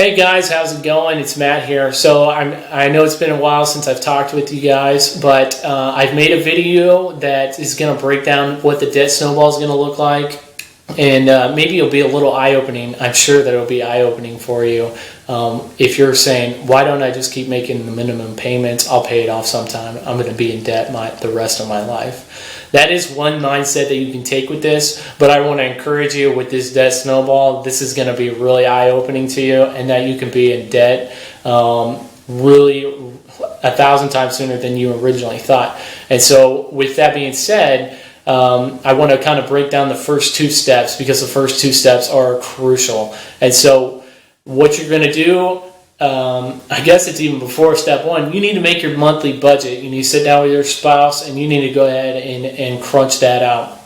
Hey guys, how's it going? It's Matt here. So I know it's been a while since I've talked with you guys, but I've made a video that is going to break down what the debt snowball is going to look like, and maybe it'll be a little eye-opening. I'm sure that it'll be eye-opening for you. If you're saying, why don't I just keep making the minimum payments? I'll pay it off sometime. I'm going to be in debt the rest of my life. That is one mindset that you can take with this, but I want to encourage you with this debt snowball. This is going to be really eye-opening to you, and that you can be in debt really 1,000 times sooner than you originally thought. And so with that being said, I want to kind of break down the first two steps, because the first two steps are crucial. And so what you're going to do, I guess it's even before step one, you need to make your monthly budget. You need to sit down with your spouse and you need to go ahead and crunch that out.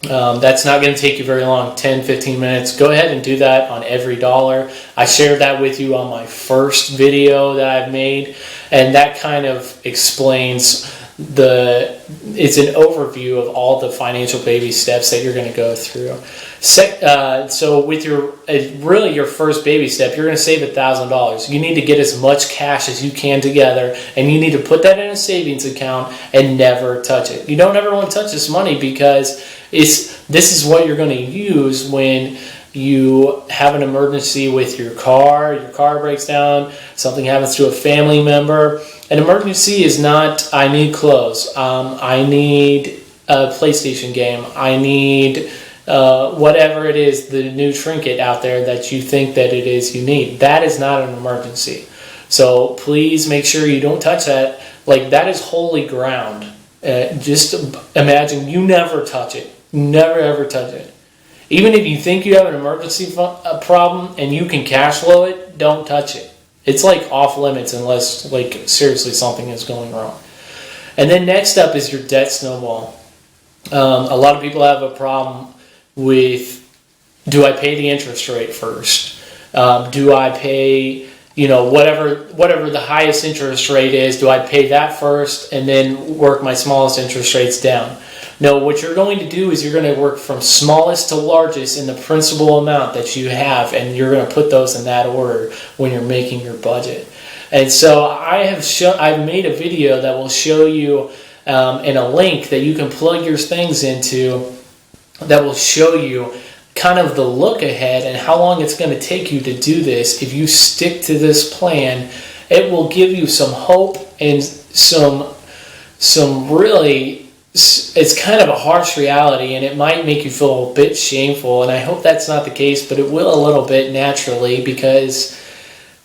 That's not going to take you very long, 10, 15 minutes. Go ahead and do that on every dollar. I shared that with you on my first video that I've made, and that kind of explains it's an overview of all the financial baby steps that you're going to go through. So with your first baby step, you're going to save $1,000. You need to get as much cash as you can together, and you need to put that in a savings account and never touch it. You don't ever want to touch this money, because this is what you're going to use when you have an emergency with your car breaks down, something happens to a family member. An emergency is not, I need clothes, I need a PlayStation game, I need whatever it is, the new trinket out there that you think that it is you need. That is not an emergency. So please make sure you don't touch that. Like, that is holy ground. Just imagine you never touch it. Never ever touch it. Even if you think you have an emergency problem and you can cash flow it, don't touch it. It's like off limits unless, like, seriously something is going wrong. And then next up is your debt snowball. A lot of people have a problem with, do I pay the interest rate first? Do I pay, whatever the highest interest rate is, do I pay that first and then work my smallest interest rates down? No, what you're going to do is you're going to work from smallest to largest in the principal amount that you have, and you're going to put those in that order when you're making your budget. And so I've made a video that will show you in a link that you can plug your things into, that will show you kind of the look ahead and how long it's going to take you to do this. If you stick to this plan, it will give you some hope and some really, it's kind of a harsh reality, and it might make you feel a bit shameful, and I hope that's not the case, but it will a little bit naturally, because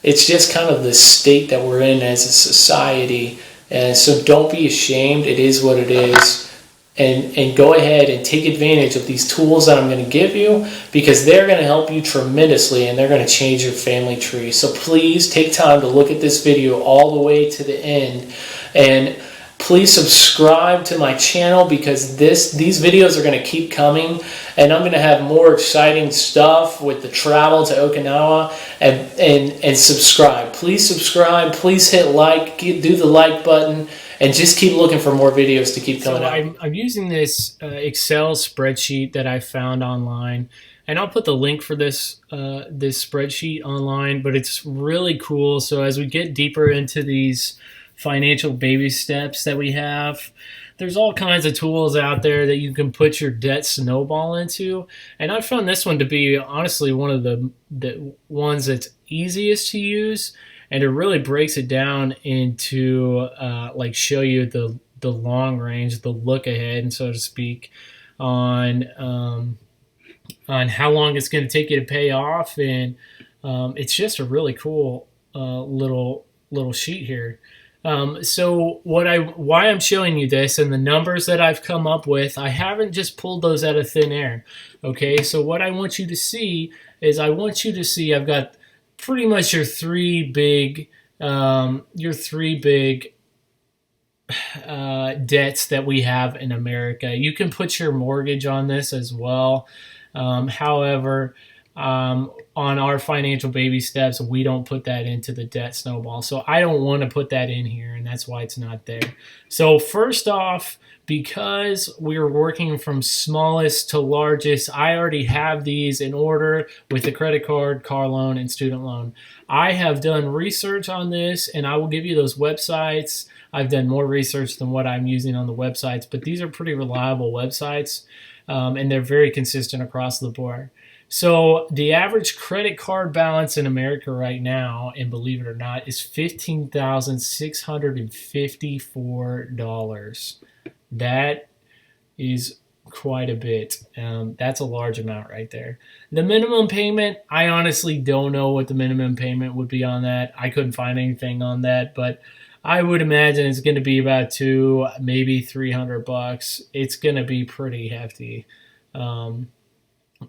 it's just kind of the state that we're in as a society. And so don't be ashamed. It is what it is. And go ahead and take advantage of these tools that I'm going to give you, because they're going to help you tremendously, and they're going to change your family tree. So please take time to look at this video all the way to the end, and please subscribe to my channel, because these videos are going to keep coming, and I'm going to have more exciting stuff with the travel to Okinawa. And subscribe. Please subscribe. Please hit like. Do the like button. And just keep looking for more videos to keep coming out. I'm using this Excel spreadsheet that I found online, and I'll put the link for this spreadsheet online, but it's really cool. So as we get deeper into these financial baby steps that we have, there's all kinds of tools out there that you can put your debt snowball into. And I found this one to be honestly one of the ones that's easiest to use. And it really breaks it down into show you the long range, the look ahead, and so to speak, on how long it's going to take you to pay off. And it's just a really cool little sheet here. So why I'm showing you this and the numbers that I've come up with, I haven't just pulled those out of thin air. Okay, so what I want you to see is I've got pretty much your three big debts that we have in America. You can put your mortgage on this as well. However, on our financial baby steps, we don't put that into the debt snowball. So I don't want to put that in here, and that's why it's not there. So first off, because we're working from smallest to largest, I already have these in order with the credit card, car loan, and student loan. I have done research on this, and I will give you those websites. I've done more research than what I'm using on the websites, but these are pretty reliable websites, and they're very consistent across the board. So the average credit card balance in America right now, and believe it or not, is $15,654. That is quite a bit. That's a large amount right there. The minimum payment, I honestly don't know what the minimum payment would be on that. I couldn't find anything on that, but I would imagine it's going to be about two, maybe $300. It's going to be pretty hefty.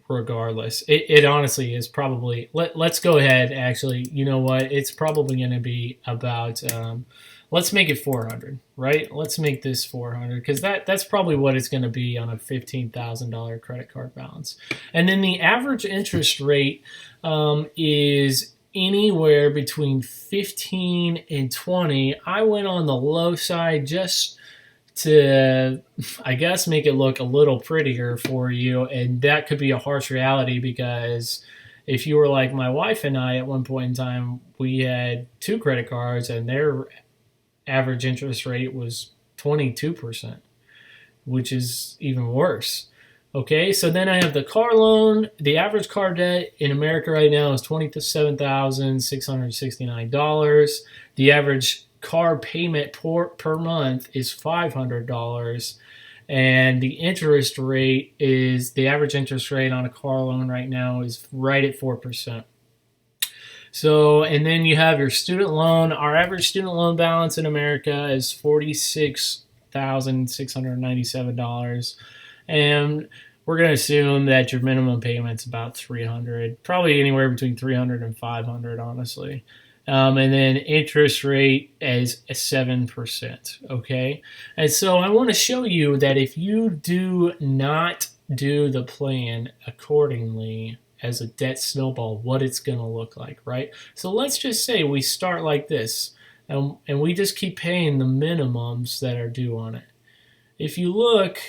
Regardless, it honestly is probably, let's go ahead, actually, you know what, it's probably going to be about let's make it 400, right? Let's make this 400, because that's probably what it's going to be on a $15,000 credit card balance. And then the average interest rate is anywhere between 15 and 20. I went on the low side just to, I guess, make it look a little prettier for you. And that could be a harsh reality, because if you were like my wife and I, at one point in time, we had two credit cards and their average interest rate was 22%, which is even worse. Okay, so then I have the car loan. The average car debt in America right now is $27,669. The average car payment per month is $500, and the interest rate is, the average interest rate on a car loan right now is right at 4%. So, and then you have your student loan. Our average student loan balance in America is $46,697, and we're going to assume that your minimum payment's about $300, probably anywhere between $300 and $500, honestly. And then interest rate is 7%. Okay, and so I want to show you that if you do not do the plan accordingly as a debt snowball, what it's going to look like, right? So let's just say we start like this, and we just keep paying the minimums that are due on it. If you look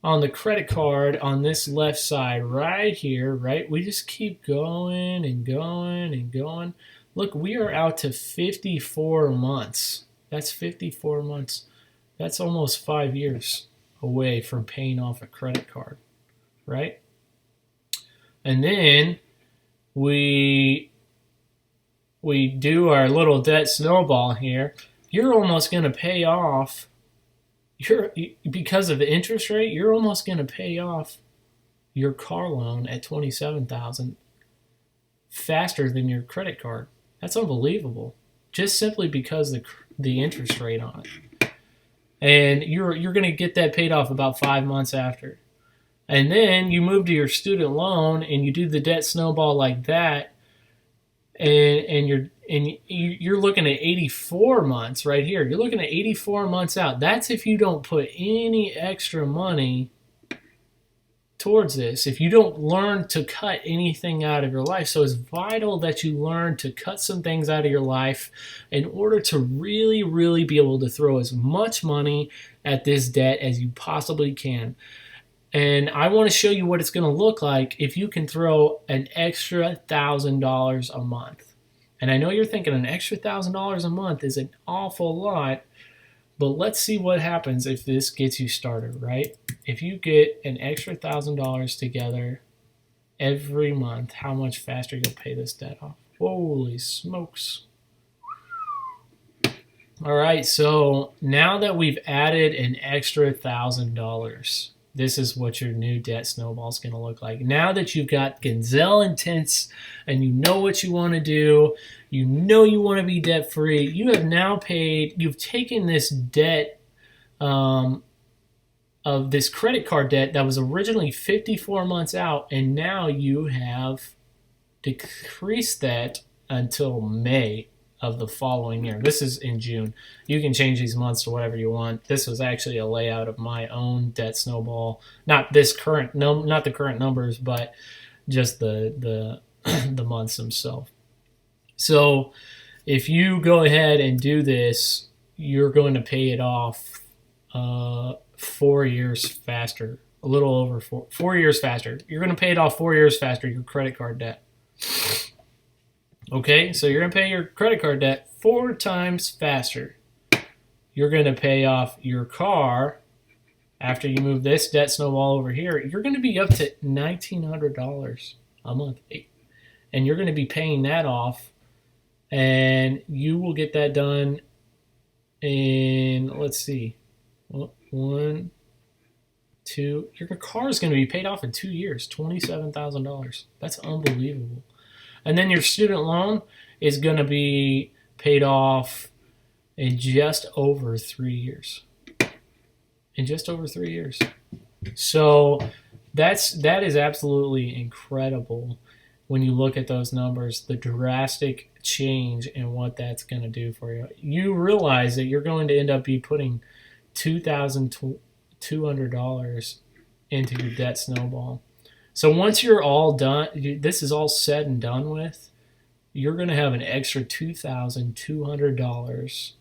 on the credit card on this left side right here, right, we just keep going and going and going. Look, we are out to 54 months. That's 54 months. That's almost 5 years away from paying off a credit card, right? And then we do our little debt snowball here. You're almost going to pay off, because of the interest rate, you're almost going to pay off your car loan at $27,000 faster than your credit card. That's unbelievable, just simply because the interest rate on it. And you're going to get that paid off about 5 months after. And then you move to your student loan and you do the debt snowball like that, and you're looking at 84 months right here. You're looking at 84 months out. That's if you don't put any extra money towards this, if you don't learn to cut anything out of your life. So it's vital that you learn to cut some things out of your life in order to really, really be able to throw as much money at this debt as you possibly can. And I want to show you what it's going to look like if you can throw an extra $1,000 a month. And I know you're thinking an extra $1,000 a month is an awful lot, but let's see what happens if this gets you started, right? If you get an extra $1,000 together every month, how much faster you'll pay this debt off. Holy smokes. All right, so now that we've added an extra $1,000, this is what your new debt snowball is going to look like. Now that you've got gazelle intents and you know what you want to do, you know you want to be debt free, you have now paid, you've taken this debt of this credit card debt that was originally 54 months out, and now you have decreased that until May of the following year. This is in June. You can change these months to whatever you want. This was actually a layout of my own debt snowball. Not this current, not the current numbers, but just the the months themselves. So if you go ahead and do this, you're going to pay it off 4 years faster, a little over 4 years faster. You're going to pay it off 4 years faster, your credit card debt. Okay, so you're going to pay your credit card debt 4 times faster. You're going to pay off your car after you move this debt snowball over here. You're going to be up to $1,900 a month, and you're going to be paying that off, and you will get that done in, let's see, 1, 2. Your car is going to be paid off in 2 years, $27,000. That's unbelievable. And then your student loan is going to be paid off in just over 3 years. In just over 3 years. So that is absolutely incredible when you look at those numbers, the drastic change in what that's going to do for you. You realize that you're going to end up putting $2,200 into your debt snowball. So once you're all done, this is all said and done with, you're going to have an extra $2,200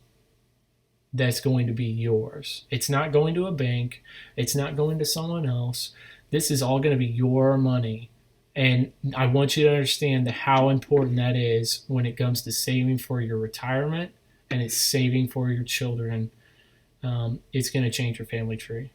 that's going to be yours. It's not going to a bank. It's not going to someone else. This is all going to be your money. And I want you to understand how important that is when it comes to saving for your retirement and it's saving for your children. It's going to change your family tree.